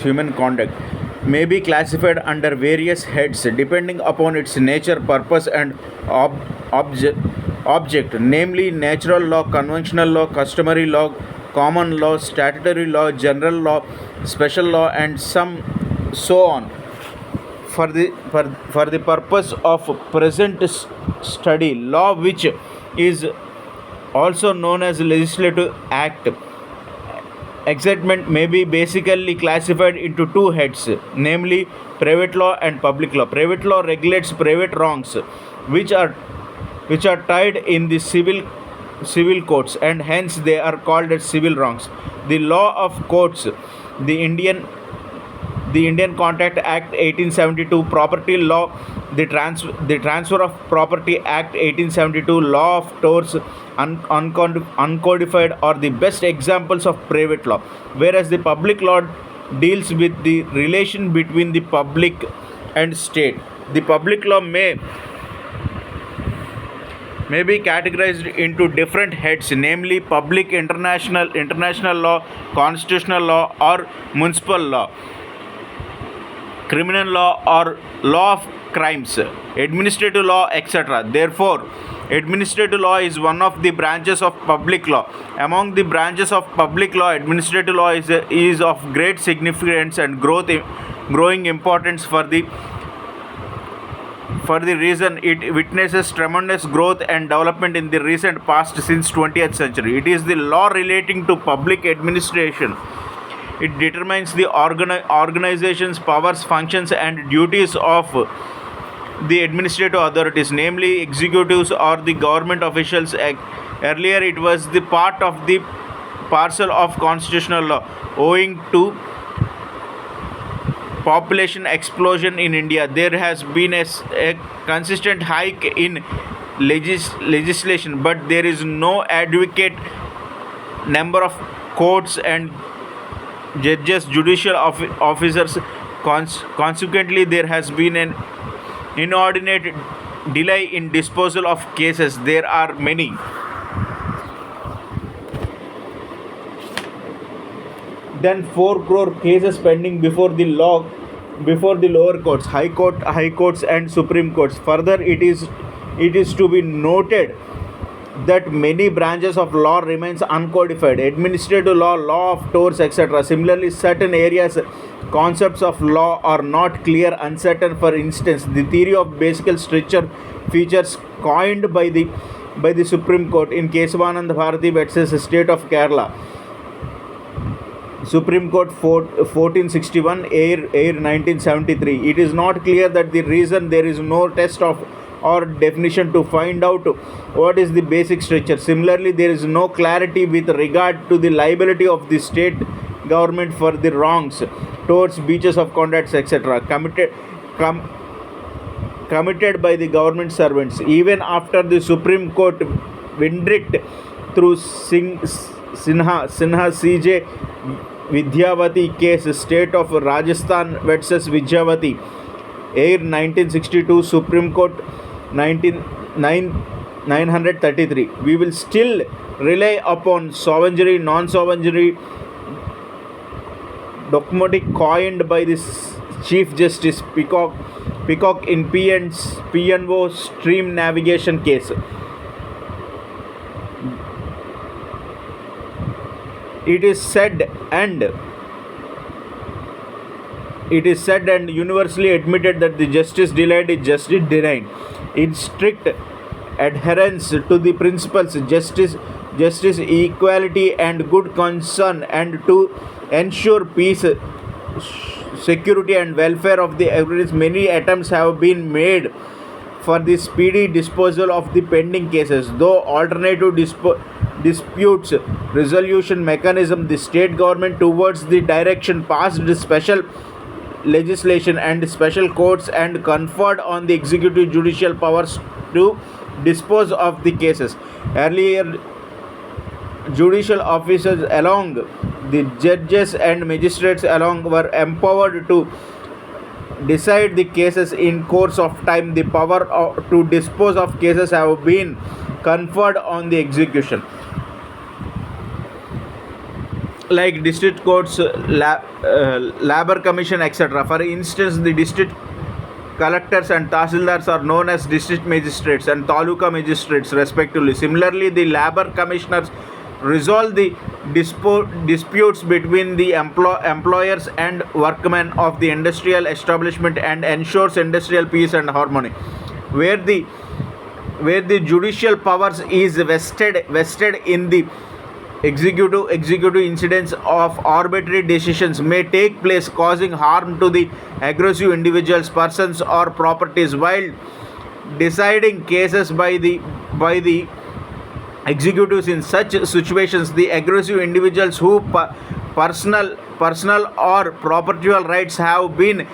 human conduct may be classified under various heads depending upon its nature, purpose, and ob- obje- object, namely natural law, conventional law, customary law, common law, statutory law, general law, special law, and some so on. For the purpose of present study, law, which is also known as legislative act, excitement may be basically classified into two heads, namely private law and public law. Private law regulates private wrongs, which are tied in the civil courts, and hence they are called as civil wrongs. The law of courts, the Indian the Indian Contract Act 1872, Property Law, the Transfer of Property Act 1872, Law of Torts, uncodified are the best examples of private law, whereas the public law deals with the relation between the public and state. The public law may be categorized into different heads, namely public international law, constitutional law, or municipal law, criminal law or law of crimes, administrative law, etc. Therefore, administrative law is one of the branches of public law. Among the branches of public law, administrative law is of great significance and growing importance for the reason it witnesses tremendous growth and development in the recent past since 20th century. It is the law relating to public administration. It determines the organization's powers, functions, and duties of the administrative authorities, namely executives or the government officials. Earlier, it was the part of the parcel of constitutional law. Owing to population explosion in India, there has been a consistent hike in legislation, but there is no adequate number of courts and judges, judicial officers. Consequently, there has been an inordinate delay in disposal of cases. There are many than 4 crore cases pending before the lower courts, high courts, and supreme courts. Further, it is to be noted that many branches of law remains uncodified: administrative law, law of torts, etc. Similarly, certain areas concepts of law are not clear, uncertain. For instance, the theory of basic structure features coined by the Supreme Court in Kesavananda Bharati versus State of Kerala, Supreme Court 1461, Air 1973. It is not clear that the reason there is no test of or definition to find out what is the basic structure. Similarly, there is no clarity with regard to the liability of the state government for the wrongs towards breaches of contracts, etc. committed by the government servants. Even after the Supreme Court verdict through Sinha CJ Vidyavati case, State of Rajasthan versus Vidyavati, Air 1962, Supreme Court 933. We will still rely upon sovereignty, non-sovereignty dogmatic coined by the Chief Justice Peacock in PNO Stream Navigation case. It is said and universally admitted that the justice delayed is justice denied. In strict adherence to the principles justice, equality, and good concern, and to ensure peace, security, and welfare of the everyone, many attempts have been made for the speedy disposal of the pending cases. Though alternative disputes resolution mechanism, the state government towards the direction passed special legislation and special courts and conferred on the executive judicial powers to dispose of the cases. Earlier, judicial officers along the judges and magistrates along were empowered to decide the cases in course of time. The power to dispose of cases have been conferred on the execution. like district courts, labor commission, etc. For instance, the district collectors and tahsildars are known as district magistrates and taluka magistrates respectively. Similarly, the labor commissioners resolve the disputes between the employers and workmen of the industrial establishment and ensures industrial peace and harmony. Where the judicial powers is vested in the executive incidents of arbitrary decisions may take place, causing harm to the aggressive individuals, persons or properties, while deciding cases by the executives. In such situations, the aggressive individuals who personal or property rights have been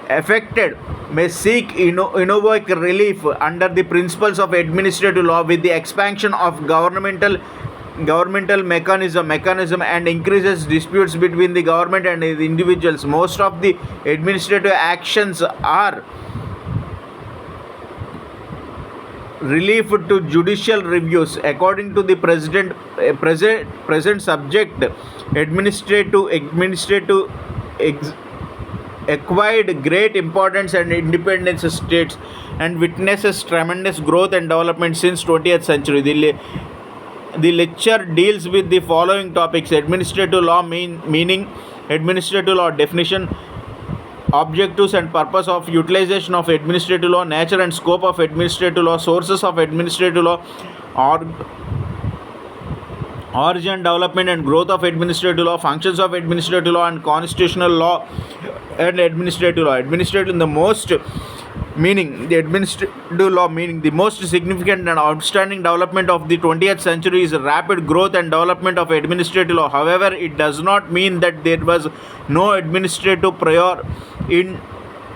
affected may seek invoke relief under the principles of administrative law. With the expansion of governmental mechanism and increases disputes between the government and the individuals, most of the administrative actions are relief to judicial reviews. According to the present subject, administrative acquired great importance and independence states and witnesses tremendous growth and development since 20th century. The lecture deals with the following topics: administrative law meaning, administrative law definition, objectives and purpose of utilization of administrative law, nature and scope of administrative law, sources of administrative law, origin, development and growth of administrative law, functions of administrative law, and constitutional law and administrative law. Administrative the most meaning the administrative law meaning the most significant and outstanding development of the 20th century is rapid growth and development of administrative law. However, it does not mean that there was no administrative prior in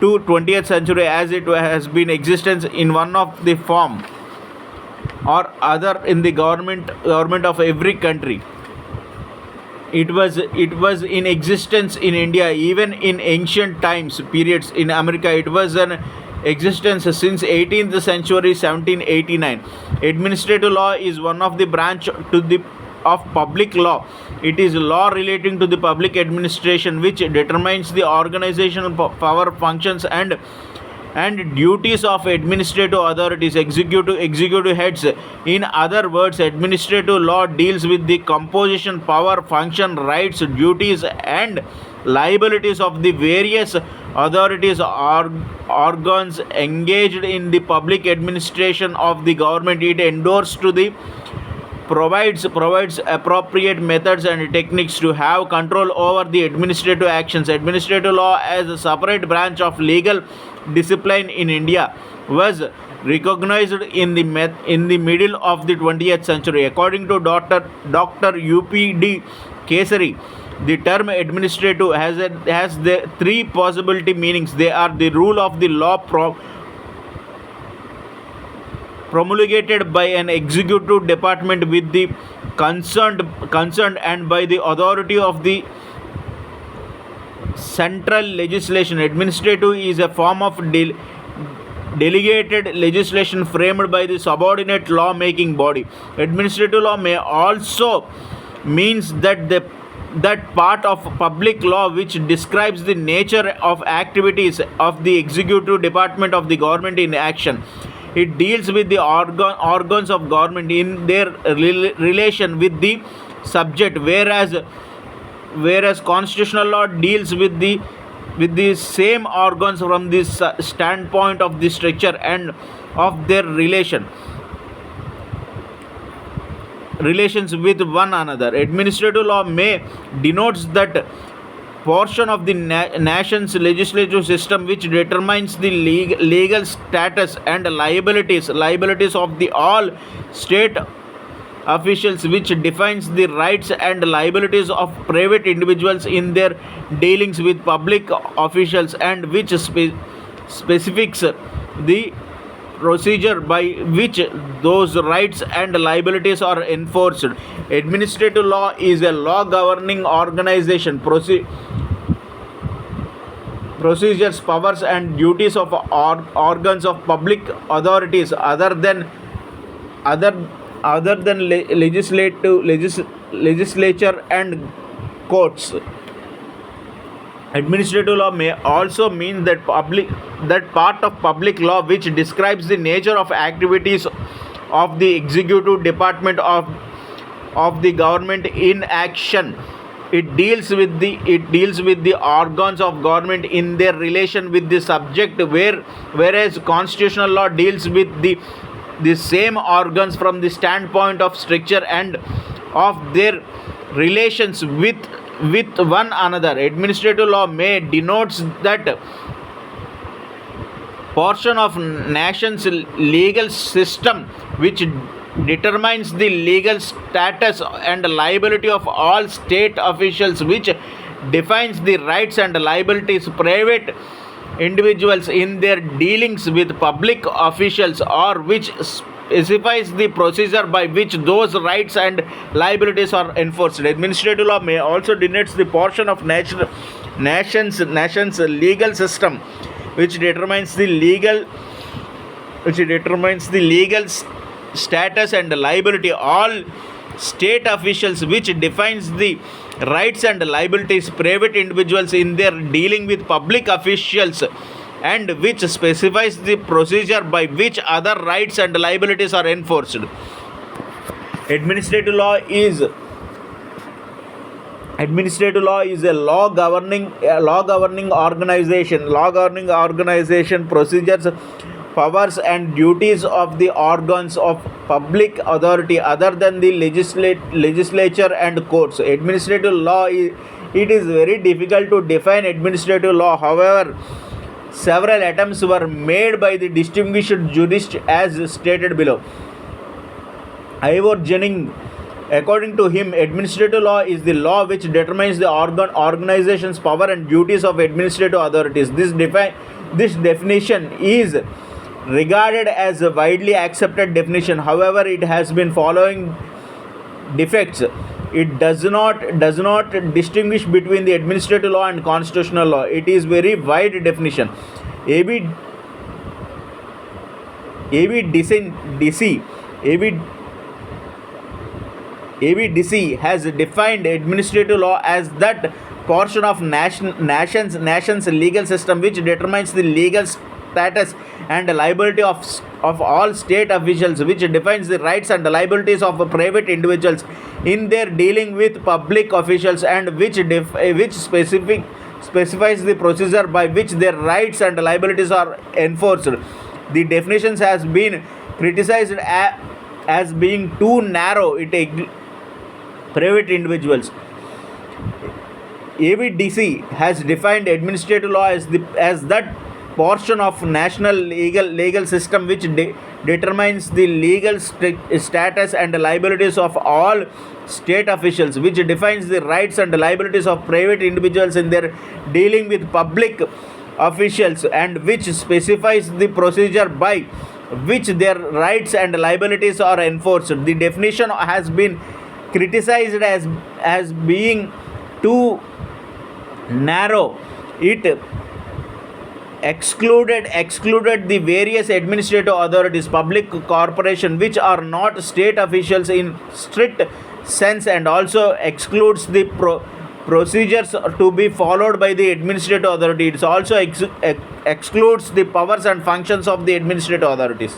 to 20th century, as it has been existence in one of the form or other in the government of every country. It was in existence in India even in ancient times periods. In America, it was an existence since 18th century 1789. Administrative law is one of the branch of public law. It is law relating to the public administration, which determines the organizational power, functions and duties of administrative authorities, executive heads. In other words, administrative law deals with the composition, power, function, rights, duties and liabilities of the various authorities or organs engaged in the public administration of the government. It endorses to the provides appropriate methods and techniques to have control over the administrative actions. Administrative law as a separate branch of legal discipline in India was recognized in the middle of the 20th century. According to Dr. UPD Kesari, the term administrative has the three possibility meanings. They are the rule of the law promulgated by an executive department with the concerned and by the authority of the central legislation. Administrative is a form of delegated legislation framed by the subordinate law making body. Administrative law may also means that part of public law which describes the nature of activities of the executive department of the government in action. It deals with the organs of government in their relation with the subject, whereas constitutional law deals with the same organs from the standpoint of the structure and of their relations with one another. Administrative law may denotes that portion of the nation's legislative system which determines the legal status and liabilities of the all state officials, which defines the rights and liabilities of private individuals in their dealings with public officials, and which specifies the procedure by which those rights and liabilities are enforced. Administrative law is a law governing organization, procedures, powers and duties of organs of public authorities other than legislature and courts. Administrative law may also mean that part of public law which describes the nature of activities of the executive department of the government in action. It deals with the organs of government in their relation with the subject, whereas constitutional law deals with the same organs from the standpoint of structure and of their relations with one another. Administrative law may denotes that portion of nation's legal system which determines the legal status and liability of all state officials, which defines the rights and liabilities private individuals in their dealings with public officials, or which specifies the procedure by which those rights and liabilities are enforced. Administrative law may also denotes the portion of nation's legal system which determines the legal status and liability all state officials, which defines the rights and liabilities private individuals in their dealing with public officials, and which specifies the procedure by which other rights and liabilities are enforced. Administrative law is a law governing organization procedures, powers and duties of the organs of public authority other than the legislature and courts. Administrative law it is very difficult to define administrative law. However, several attempts were made by the distinguished jurist as stated below. Ivor Jennings, according to him, administrative law is the law which determines the organization's power and duties of administrative authorities. This definition is regarded as a widely accepted definition. However, it has been following defects. It does not distinguish between the administrative law and constitutional law. It is very wide definition. AB DC has defined administrative law as that portion of nation's legal system which determines the legal status and liability of all state officials, which defines the rights and liabilities of private individuals in their dealing with public officials, and which specifies the procedure by which their rights and liabilities are enforced. The definitions has been criticized as being too narrow. Private individuals. ABDC has defined administrative law as that portion of national legal system which determines the legal status and liabilities of all state officials, which defines the rights and liabilities of private individuals in their dealing with public officials, and which specifies the procedure by which their rights and liabilities are enforced. The definition has been criticized as being too narrow. It excluded the various administrative authorities, public corporation which are not state officials in strict sense, and also excludes the procedures to be followed by the administrative authority. It also excludes the powers and functions of the administrative authorities.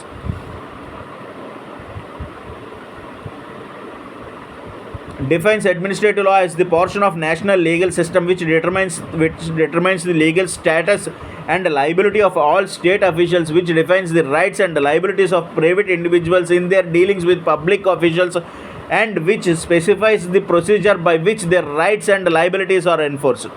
Defines administrative law as the portion of national legal system which determines the legal status and liability of all state officials, which defines the rights and liabilities of private individuals in their dealings with public officials, and which specifies the procedure by which their rights and liabilities are enforced.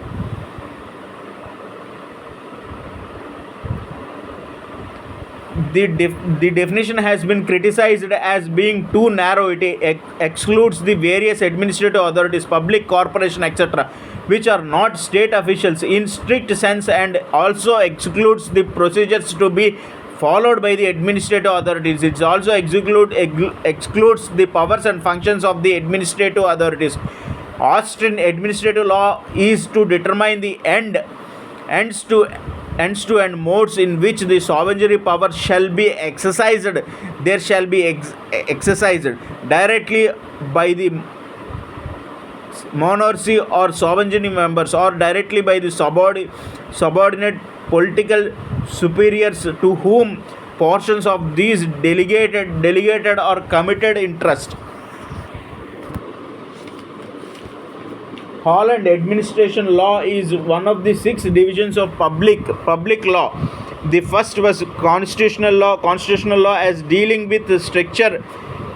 The definition has been criticized as being too narrow. It excludes the various administrative authorities, public corporation, etc., which are not state officials in strict sense, and also excludes the procedures to be followed by the administrative authorities. It also excludes the powers and functions of the administrative authorities. Austrian administrative law is to determine the ends to and modes in which the sovereignty power shall be exercised. There shall be exercised directly by the monarchy or sovereignty members, or directly by the subordinate political superiors to whom portions of these delegated or committed in trust. Holland administration law is one of the six divisions of public law. The first was constitutional law as dealing with the structure.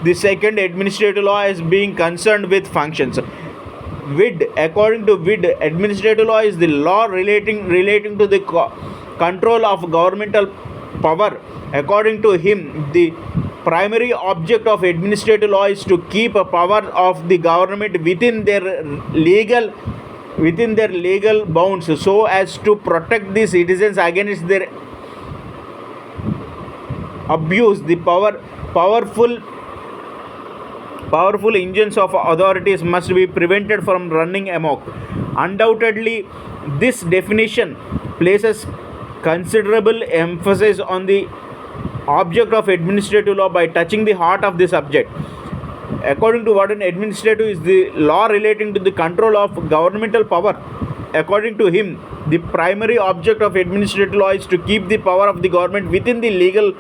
The second, administrative law, as being concerned with functions. According to Witt, administrative law is the law relating to the control of governmental power. According to him, the primary object of administrative law is to keep a power of the government within their legal bounds, so as to protect the citizens against their abuse. The powerful engines of authorities must be prevented from running amok. Undoubtedly, this definition places considerable emphasis on the object of administrative law by touching the heart of the subject. According to Warden, administrative is the law relating to the control of governmental power. According to him, the primary object of administrative law is to keep the power of the government within the legal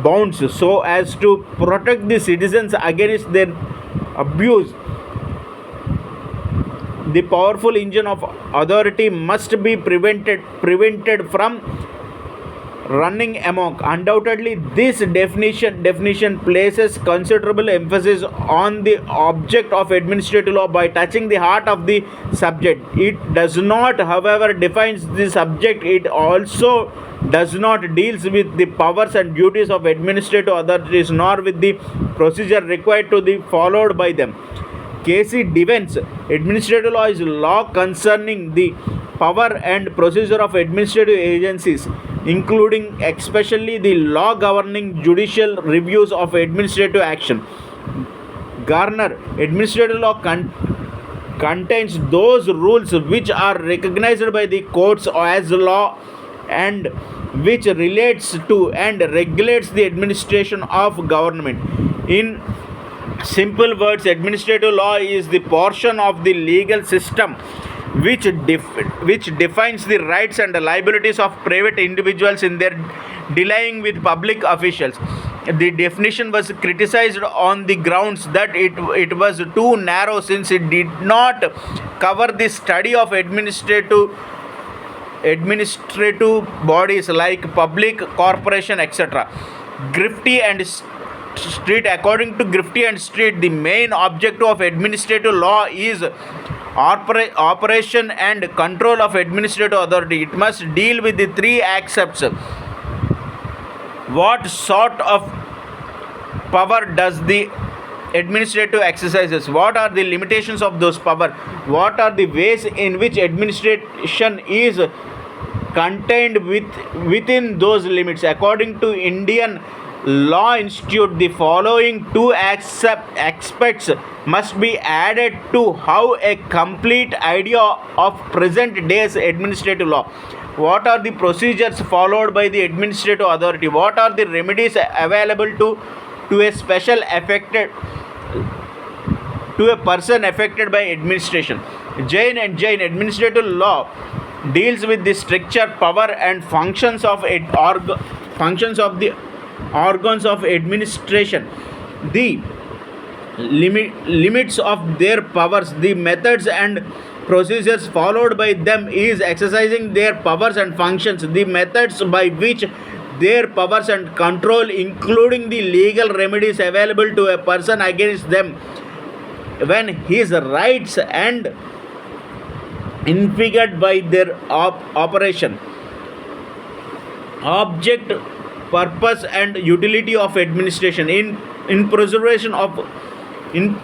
bounds, so as to protect the citizens against their abuse. The powerful engine of authority must be prevented from running amok. Undoubtedly, this definition places considerable emphasis on the object of administrative law by touching the heart of the subject. It does not, however, defines the subject. It also does not deals with the powers and duties of administrative authorities, nor with the procedure required to be followed by them. Casey defends administrative law is law concerning the power and procedure of administrative agencies, including especially the law governing judicial reviews of administrative action. Garner, administrative law contains those rules which are recognized by the courts as law and which relates to and regulates the administration of government. In simple words, administrative law is the portion of the legal system which defines the rights and liabilities of private individuals in their dealing with public officials. The definition was criticized on the grounds that it was too narrow, since it did not cover the study of administrative bodies like public corporation, etc. Grifty and Street. According to Grifty and Street, the main objective of administrative law is operation and control of administrative authority. It must deal with the three aspects. What sort of power does the administrative exercises? What are the limitations of those power? What are the ways in which administration is contained within those limits? According to Indian Law Institute, the following two aspects must be added to have a complete idea of present day's administrative law. What are the procedures followed by the administrative authority? What are the remedies available to a person affected by administration? Jain and Jain, administrative law deals with the structure, power and functions of the organs of administration, the limits of their powers, the methods and procedures followed by them is exercising their powers and functions, the methods by which their powers and control, including the legal remedies available to a person against them when his rights and infringed by their operation. Object, purpose and utility of administration in preservation of in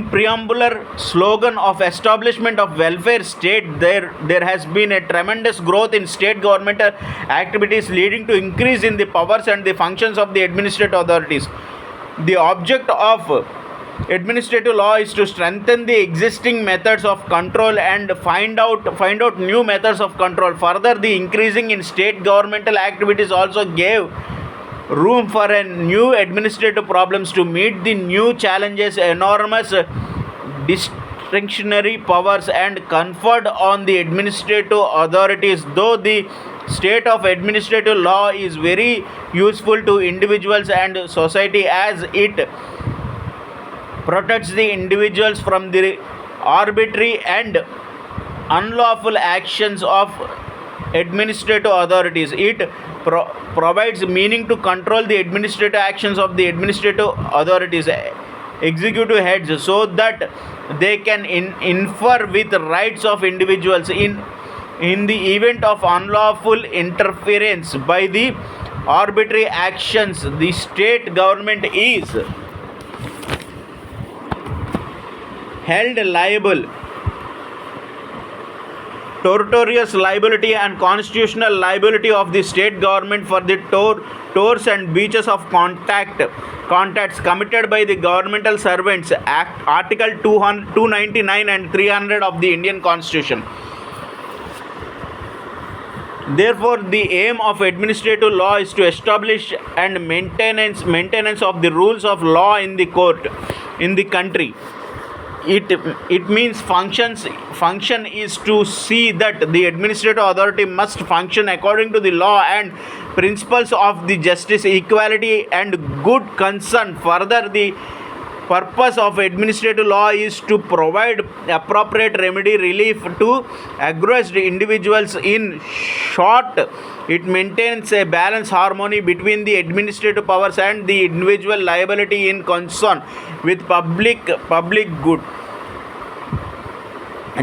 preambular slogan of establishment of welfare state, there has been a tremendous growth in state governmental activities, leading to increase in the powers and the functions of the administrative authorities. The object of administrative law is to strengthen the existing methods of control and find out new methods of control. Further, the increasing in state governmental activities also gave room for a new administrative problems to meet the new challenges, enormous discretionary powers and conferred on the administrative authorities. Though the state of administrative law is very useful to individuals and society as it protects the individuals from the arbitrary and unlawful actions of administrative authorities. It provides meaning to control the administrative actions of the administrative authorities, executive heads, so that they can infer with rights of individuals in the event of unlawful interference by the arbitrary actions. The state government is held liable. Territorial liability and constitutional liability of the state government for the tours and breaches of contacts committed by the governmental servants. Act Article 299 and 300 of the Indian Constitution. Therefore, the aim of administrative law is to establish and maintenance of the rules of law in the court in the country. It means function is to see that the administrative authority must function according to the law and principles of the justice, equality and good concern. Further, the purpose of administrative law is to provide appropriate remedy relief to aggrieved individuals. In short, it maintains a balanced harmony between the administrative powers and the individual liability in concern with public good.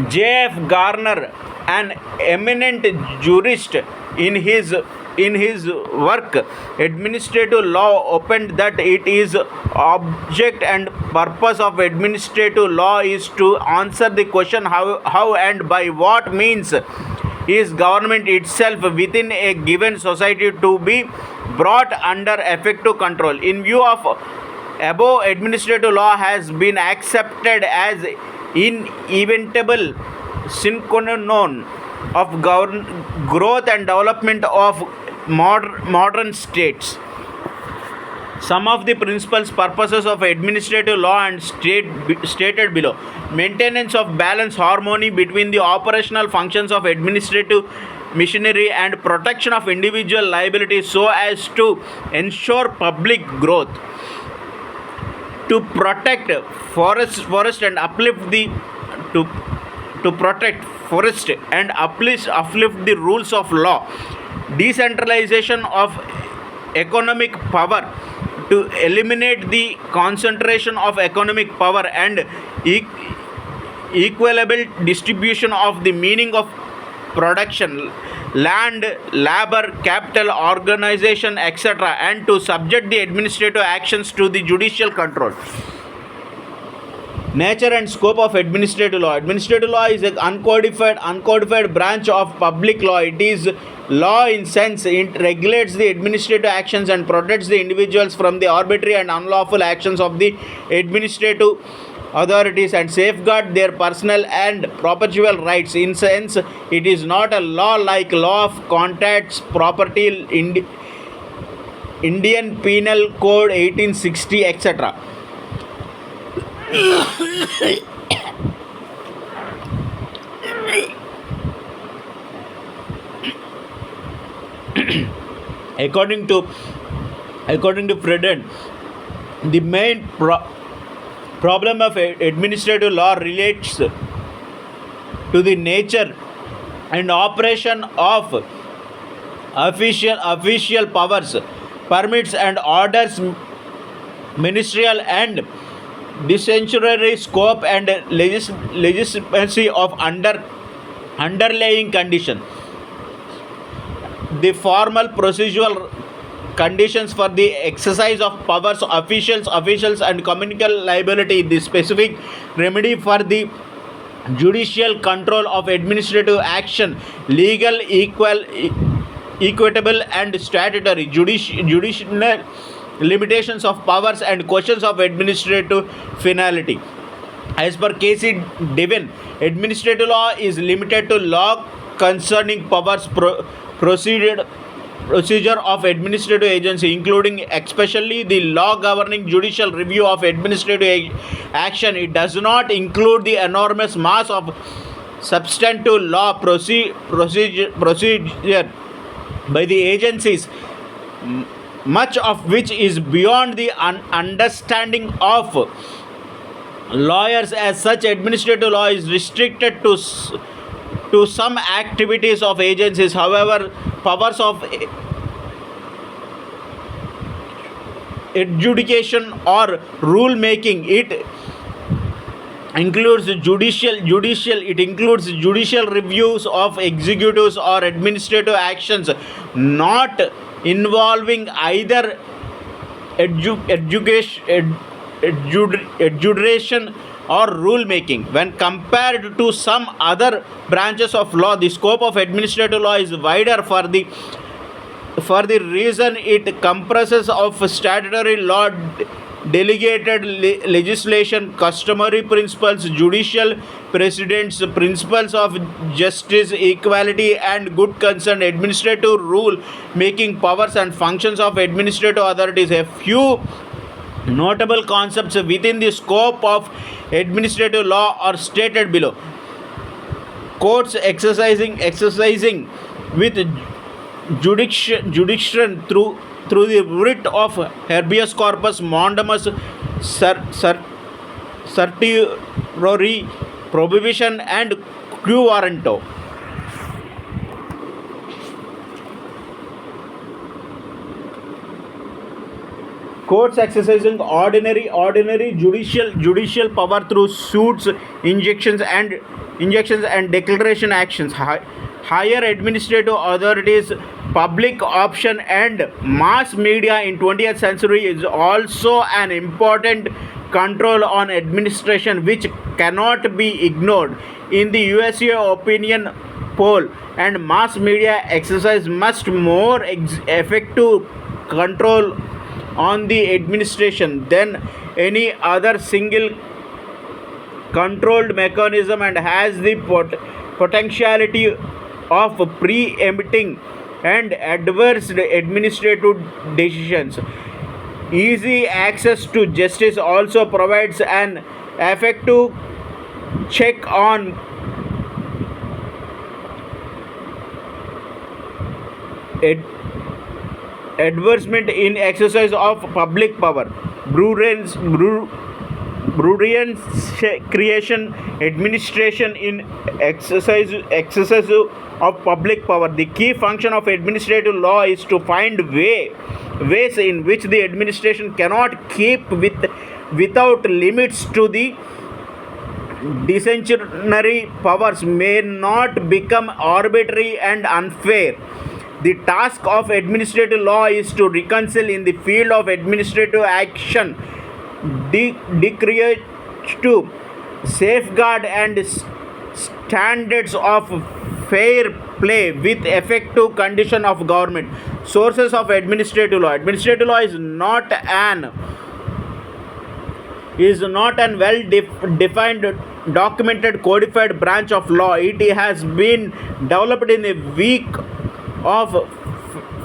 J.F. Garner, an eminent jurist, in his work Administrative Law, opened that it is object and purpose of administrative law is to answer the question how and by what means is government itself within a given society to be brought under effective control. In view of above, administrative law has been accepted as inevitable synchronon of growth and development of modern states. Some of the principal purposes of administrative law and stated below: maintenance of balance harmony between the operational functions of administrative machinery and protection of individual liability so as to ensure public growth, to protect forest and uplift the to protect forest and uplift the rules of law, decentralization of economic power to eliminate the concentration of economic power, and equitable distribution of the meaning of production, land, labor, capital, organization, etc., and to subject the administrative actions to the judicial control. Nature and scope of administrative law. Administrative law is an uncodified branch of public law. It is law in sense it regulates the administrative actions and protects the individuals from the arbitrary and unlawful actions of the administrative authorities and safeguard their personal and property rights. In sense, it is not a law like law of contracts, property, Indian Penal Code 1860, etc. According to Freden, the main problem of administrative law relates to the nature and operation of official powers, permits and orders, ministerial and discretionary scope and legitimacy of underlying condition. The formal procedural conditions for the exercise of powers, officials and communal liability, the specific remedy for the judicial control of administrative action, legal, equitable and statutory, judicial limitations of powers and questions of administrative finality. As per K.C. Devine, administrative law is limited to law concerning powers, procedure of administrative agency, including especially the law governing judicial review of administrative action. It does not include the enormous mass of substantive law procedure by the agencies, much of which is beyond the understanding of lawyers. As such, administrative law is restricted to some activities of agencies. However, powers of adjudication or rule making, it includes judicial reviews of executives or administrative actions not involving either adjudication or rule making. When compared to some other branches of law, the scope of administrative law is wider for the reason it comprises of statutory law, delegated legislation, customary principles, judicial precedents, principles of justice, equality, and good concern, administrative rule making powers and functions of administrative authorities. A few notable concepts within the scope of administrative law are stated below. Courts exercising with jurisdiction through the writ of habeas corpus, mandamus, certiorari, prohibition, and quo warranto. Courts exercising ordinary judicial power through suits, injunctions, and declaration actions. Higher administrative authorities, public option, and mass media in 20th century is also an important control on administration which cannot be ignored. In the USA opinion poll, and mass media exercise much more effective control on the administration than any other single controlled mechanism, and has the potentiality of preempting and adverse administrative decisions. Easy access to justice also provides an effective check on advancement in exercise of public power. Prudence creation administration in exercise of public power. The key function of administrative law is to find ways in which the administration cannot keep without limits to the discretionary powers may not become arbitrary and unfair. The task of administrative law is to reconcile in the field of administrative action, decrease to safeguard and standards of fair play with effective condition of government. Sources of administrative law. Administrative law is not an well defined, documented, codified branch of law. It has been developed in a week of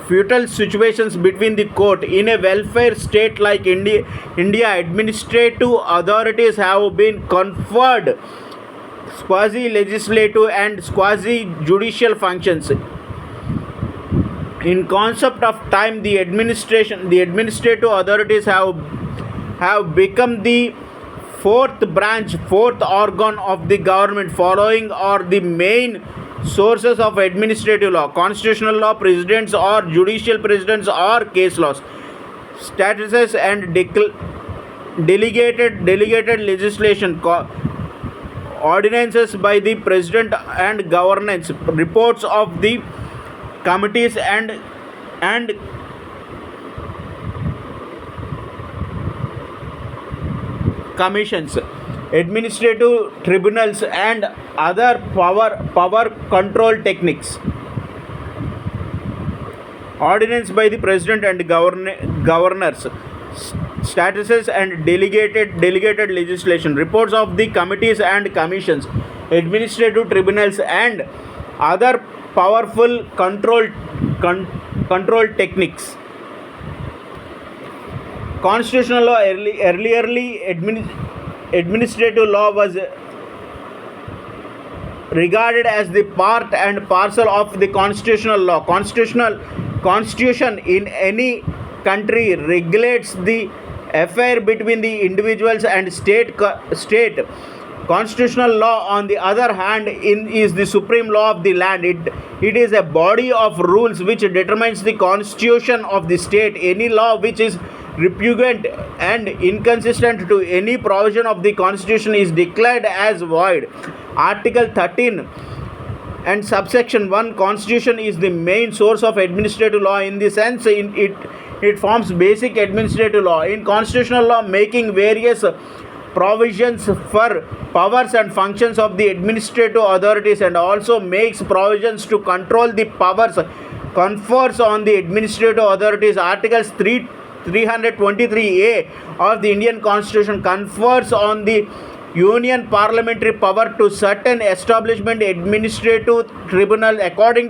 feudal situations between the court. In a welfare state like India, administrative authorities have been conferred quasi-legislative and quasi-judicial functions. In concept of time, the administrative authorities have become the fourth organ of the government. Following are the main sources of administrative law: constitutional law, presidents or judicial presidents or case laws, statutes and delegated legislation, ordinances by the president and governance, reports of the committees and commissions, administrative tribunals, and other power control techniques. Ordinance by the president and governors, statutes and delegated legislation, reports of the committees and commissions, administrative tribunals, and other powerful control techniques. Constitutional law earlierly administrative law was regarded as the part and parcel of the constitutional law. Constitution in any country regulates the affair between the individuals and state. Constitutional law, on the other hand, is the supreme law of the land. It is a body of rules which determines the constitution of the state. Any law which is repugnant and inconsistent to any provision of the constitution is declared as void. Article 13 and subsection 1 Constitution is the main source of administrative law. In the sense it forms basic administrative law. In constitutional law, making various provisions for powers and functions of the administrative authorities, and also makes provisions to control the powers confers on the administrative authorities. Articles 323A of the Indian Constitution confers on the Union parliamentary power to certain establishment administrative tribunal according